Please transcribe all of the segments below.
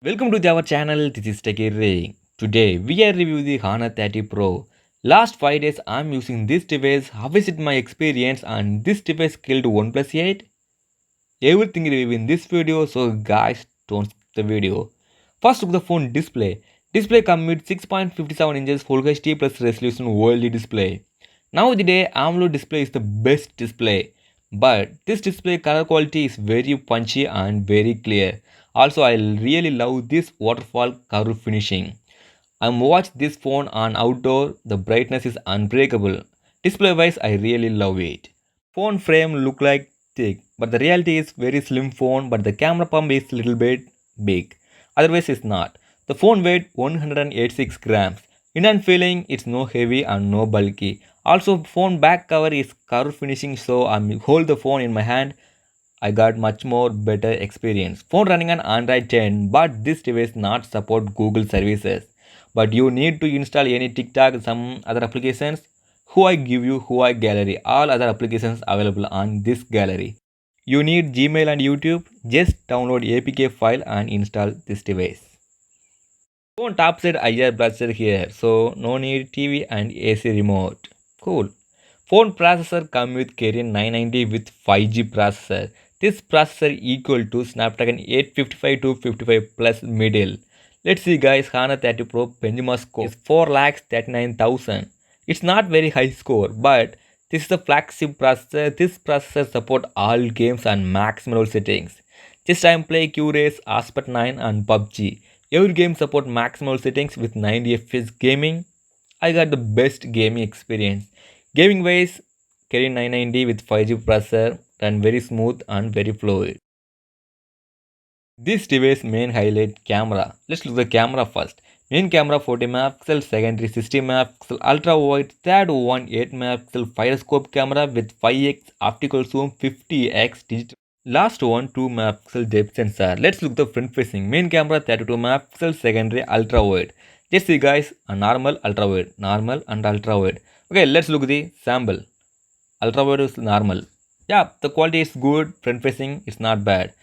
Welcome to our channel. This is Techie Ray. Today we are reviewing the Honor 30 Pro. Last 5 days I'm using this device. How is it my experience? And this device killed OnePlus 8. Everything review in this video. So guys, don't skip the video. First look the phone display. Display comes with 6.57 inches Full HD plus resolution OLED display. Now the day AMOLED display is the best display. But this display color quality is very punchy and very clear. Also, I really love this waterfall curve finishing. I'm watched this phone on outdoor, the brightness is unbreakable. Display wise, I really love it. Phone frame look like thick, but the reality is very slim phone, but the camera pump is little bit big. Otherwise, it's not. The phone weight 186 grams. In and feeling, it's no heavy and no bulky. Also, phone back cover is curve finishing, so I hold the phone in my hand. I got much more better experience. Phone running on Android 10, but this device not support Google services. But you need to install any TikTok, some other applications. Huawei give you Huawei Gallery. All other applications available on this gallery. You need Gmail and YouTube. Just download APK file and install this device. Phone topside IR blaster here, so no need TV and AC remote. Cool. Phone processor come with Kirin 990 with 5G processor. This processor equal to Snapdragon 855 to 55 plus middle. Let's see guys, Honor 30 Pro benchmark score is 4,39,000. It's not very high score, but this is a flagship processor. This processor support all games and max level settings. This time play Q-Race, Aspect 9 and PUBG. Every game support maximal settings with 90 FPS gaming. I got the best gaming experience. Gaming wise, Kirin 990 with 5G processor run very smooth and very fluid. This device main highlight camera. Let's look at the camera first. Main camera 40 megapixel, secondary 60 megapixel, ultra wide, third one 8 megapixel gyroscope camera with 5x optical zoom, 50x digital. Last one 2 megapixel depth sensor. Let's look the front facing. Main camera 32 megapixel, secondary ultra wide. Just see guys, a normal ultra wide, normal and ultra wide. Okay, let's look at the sample. Ultra wide is normal. Yeah, the quality is good. Front facing is not bad.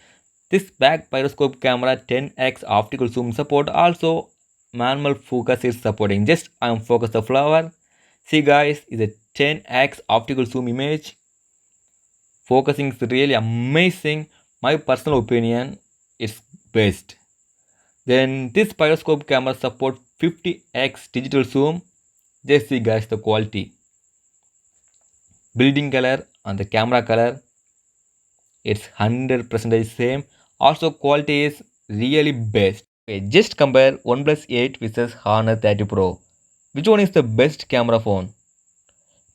This back gyroscope camera 10x optical zoom support. Also manual focus is supporting. Just I am focus the flower. See guys, is a 10x optical zoom image. Focusing is really amazing. My personal opinion is best. Then this gyroscope camera support 50x digital zoom. Just see guys the quality. Building color and the camera color, it's 100% same. Also quality is really best. Okay, just compare OnePlus 8 versus Honor 30 Pro. Which one is the best camera phone?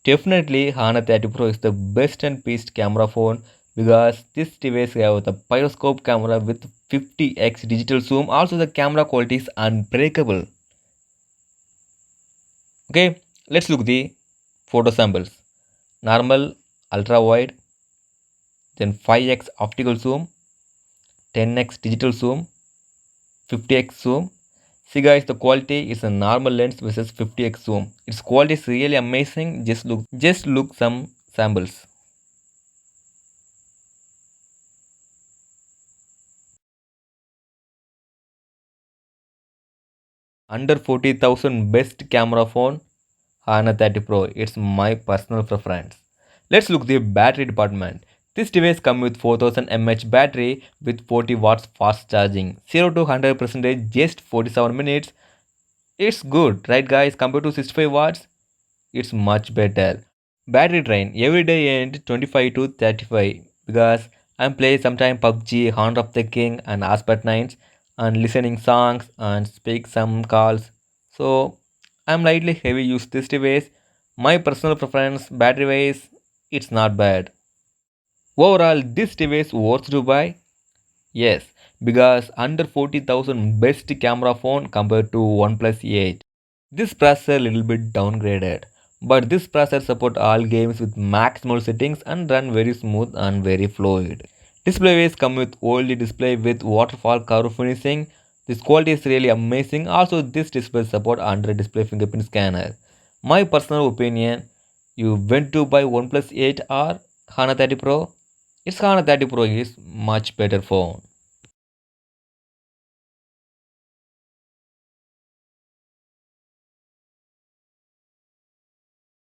Definitely Honor 30 Pro is the best and best camera phone because this device have the gyroscope camera with 50x digital zoom. Also the camera quality is unbreakable. Okay, let's look the photo samples. Normal, ultra wide, then 5x optical zoom, 10x digital zoom, 50x zoom. See guys, the quality is a normal lens versus 50x zoom. Its quality is really amazing. Just look some samples. Under 40,000 best camera phone, Honor 30 Pro. It's my personal preference. Let's look the battery department. This device comes with 4000 mAh battery with 40 watts fast charging. 0 to 100% just 47 minutes. It's good, right guys? Compared to 65 watts, it's much better. Battery drain every day end 25 to 35 because I'm playing sometime PUBG, Honor of the King and Aspect 9s and listening songs and speak some calls. So I'm lightly heavy use this device. My personal preference battery wise, it's not bad. Overall, this device worth to buy? Yes, because under 40,000 best camera phone compared to OnePlus 8. This processor little bit downgraded, but this processor support all games with maximal settings and run very smooth and very fluid. Display wise come with OLED display with waterfall curve finishing. This quality is really amazing. Also, this display support Android display fingerprint scanner. My personal opinion, you went to buy OnePlus 8 or Honor 30 Pro. It's Honor 30 Pro is much better phone.